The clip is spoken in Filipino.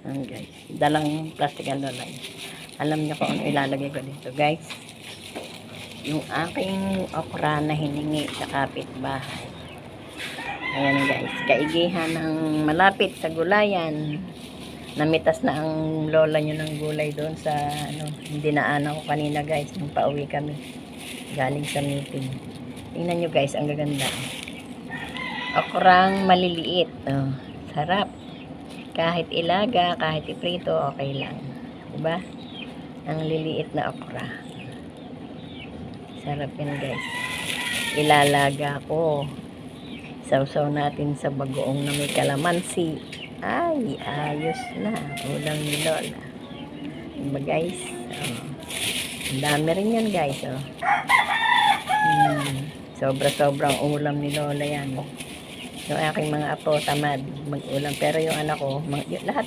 Ayan guys, dalang plastic ang lalay. Alam niyo kung ano ilalagay ko dito guys. Yung aking okra na hiningi sa kapitbahay. Ayan guys, kaigihan ng malapit sa gulayan. Namitas na ang lola nyo ng gulay doon sa dinaanan ko kanina guys nung pauwi kami galing sa meeting. Tingnan nyo guys, ang gaganda. Okrang maliliit. Oh, sarap. Kahit ilaga, kahit iprito, okay lang. Diba? Ang liliit na okra. Sarap yan guys. Ilalaga ko. Sausaw natin sa bagoong na may kalamansi. Ay, ayos na. Ulam ni Lola. Diba guys? Oh. Ang dami rin yan guys. Oh. Sobra-sobrang ulam ni Lola yan. Yung aking mga apo tamad mag-ulam. Pero yung anak ko, lahat